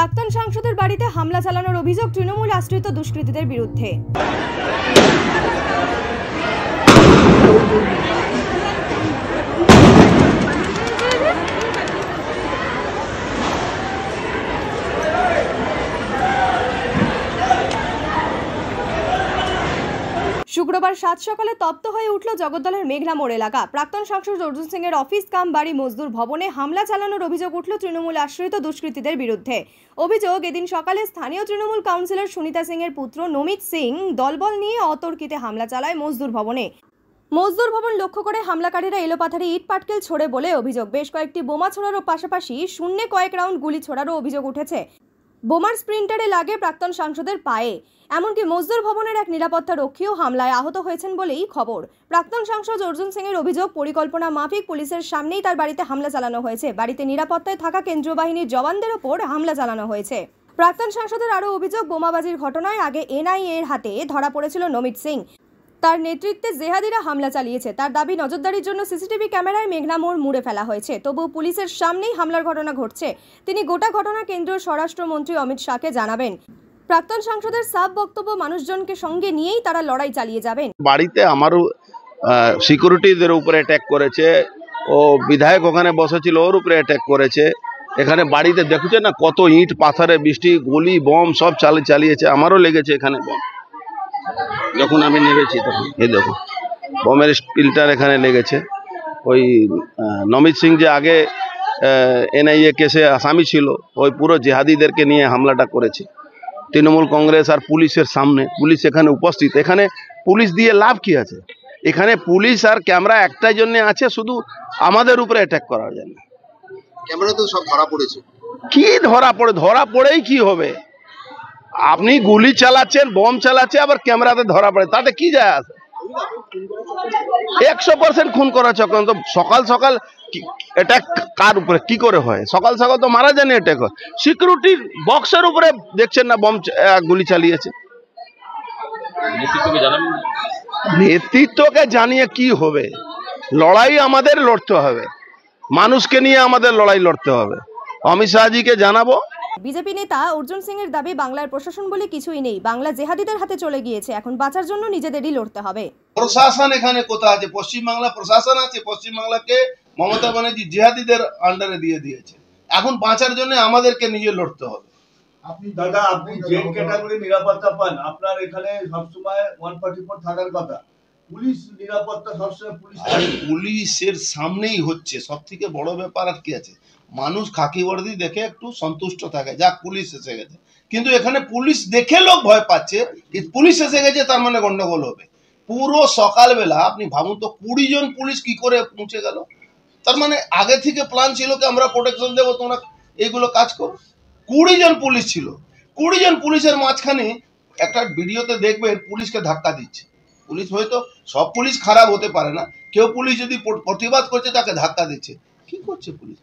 প্রাক্তন সাংসদের বাড়িতে হামলা চালানোর অভিযোগ তৃণমূল আশ্রিত দুষ্কৃতীদের বিরুদ্ধে। শুক্রবার সাত সকালে তপ্ত হয়ে উঠল জগদ্দলের মেঘনা মোড় এলাকা। প্রাক্তন সাংসদ অর্জুন সিং এর অফিস কাম বাড়ি মজদুর ভবনে হামলা চালানোর অভিযোগ উঠল তৃণমূল আশ্রিত দুষ্কৃতীদের বিরুদ্ধে। অভিযোগ, এদিন সকালে স্থানীয় তৃণমূল কাউন্সিলর সুনিতা সিং এর পুত্র নমিত সিং দলবল নিয়ে অতর্কিতে হামলা চালায় মজদুর ভবনে। মজদুর ভবন লক্ষ্য করে হামলাকারীরা এলোপাথারি ইট পাটকেল ছোড়ে বলে অভিযোগ। বেশ কয়েকটি বোমা ছোড়ারও পাশাপাশি শূন্যে কয়েক রাউন্ড গুলি ছোড়ারও অভিযোগ উঠেছে। বোমার স্প্রিন্টারে লাগে প্রাক্তন সাংসদের পায়ে। এমনকি মজদুর ভবনের এক নিরাপত্তা রক্ষীও হামলায় আহত হয়েছেন বলেই খবর। প্রাক্তন সাংসদ অর্জুন সিং এর অভিযোগ, পরিকল্পনা মাফিক পুলিশের সামনেই তার বাড়িতে হামলা চালানো হয়েছে। বাড়িতে নিরাপত্তায় থাকা কেন্দ্রীয় বাহিনীর জওয়ানদের ওপর হামলা চালানো হয়েছে। প্রাক্তন সাংসদের আরও অভিযোগ, বোমাবাজির ঘটনায় আগে এনআইএ এর হাতে ধরা পড়েছিল নমিত সিং। তার নেতৃত্বে জেহাদিরা হামলা চালিয়েছে। তার দাবি, নজরদারির জন্য সিসিটিভি ক্যামেরায় মেঘনা মোড় মুড়ে ফেলা হয়েছে। তবুও পুলিশের সামনেই হামলার ঘটনা ঘটছে। তিনি গোটা ঘটনা কেন্দ্রীয় স্বরাষ্ট্রমন্ত্রী অমিত শাহকে জানাবেন। প্রাক্তন সাংসদের সাব বক্তব্য, মানুষজনকে সঙ্গে নিয়েই তারা লড়াই চালিয়ে যাবেন। বাড়িতে আমারও সিকিউরিটিদের উপরে অ্যাটাক করেছে, ও বিধায়ক ওখানে বসেছিল ওর উপরে অ্যাটাক করেছে। এখানে বাড়িতে দেখছে না কত ইট পাথরে বৃষ্টি, গুলি বম সব চালিয়েছে। আমারও লেগেছে এখানে বম, যখন আমি নেমেছি তখন এই দেখো বমের স্পিলটার এখানে লেগেছে। ওই নমিত সিং যে আগে এনআইএ কেসে আসামি ছিল, ওই পুরো জেহাদিদেরকে নিয়ে হামলাটা করেছে। তৃণমূল কংগ্রেস আর পুলিশের সামনে, পুলিশ এখানে উপস্থিত। এখানে পুলিশ দিয়ে লাভ কি আছে? এখানে পুলিশ আর ক্যামেরা একটাই জন্য আছে, শুধু আমাদের উপরে অ্যাটাক করার জন্য। ক্যামেরা তো সব ধরা পড়েছে। কি ধরা পড়েই কি হবে? আপনি গুলি চালাচ্ছেন, বম চালাচ্ছে, আবার ক্যামেরাতে ধরা পড়ে, তাতে কি যায় আসে? 100% খুন করা চক্র। তো সকাল সকাল অ্যাটাক কার উপরে কি করে হয়? সকাল সকাল তো মারা যায়নি, অ্যাটাক হয় সিকিউরিটির বক্সের উপরে। দেখছেন না বম গুলি চালিয়েছে। নেতৃত্বকে জানিয়ে কি হবে? লড়াই আমাদের লড়তে হবে, মানুষকে নিয়ে আমাদের লড়াই লড়তে হবে। অমিত শাহজিকে জানাবো। বিজেপি নেতা অর্জুন সিং এর দাবি, বাংলার প্রশাসন বলে কিছুই নেই, বাংলা জেহাদিদের হাতে চলে গিয়েছে। এখন বাঁচার জন্য নিজেদেরই লড়তে হবে। প্রশাসন এখানে কোথায় আছে? পশ্চিমবাংলা প্রশাসন আছে। পশ্চিমবাংলাকে মমতা ব্যানার্জি জেহাদিদের আন্ডারে দিয়ে দিয়েছে। এখন বাঁচার জন্য আমাদেরকে নিজে লড়তে হবে। আপনি দাদা, আপনি জেড ক্যাটাগরি নিরাপত্তা পান, আপনার এখানে সবসময় 144 থাকার কথা। পুলিশ নিরাপত্তা সবসময় পুলিশের সামনেই হচ্ছে। সব থেকে বড় ব্যাপার আর কি আছে? মানুষ খাকি বর্দি দেখে একটু সন্তুষ্ট থাকে, যাক পুলিশ এসে গেছে। কিন্তু এখানে পুলিশ দেখে লোক ভয় পাচ্ছে, পুলিশ এসে গেছে তার মানে গন্ডগোল হবে। পুরো সকালবেলা আপনি ভাবুন তো, 20 জন পুলিশ কি করে পৌঁছে গেল? তার মানে আগে থেকে প্ল্যান ছিল কি আমরা প্রোটেকশন দেবো, তোমরা এইগুলো কাজ করো। 20 জন পুলিশ ছিল। 20 জন পুলিশের মাঝখানে একটা ভিডিওতে দেখবেন পুলিশকে ধাক্কা দিচ্ছে। পুলিশ হয়তো সব পুলিশ খারাপ হতে পারে না, কেউ পুলিশ যদি প্রতিবাদ করছে তাকে ধাক্কা দিচ্ছে। কি করছে পুলিশ?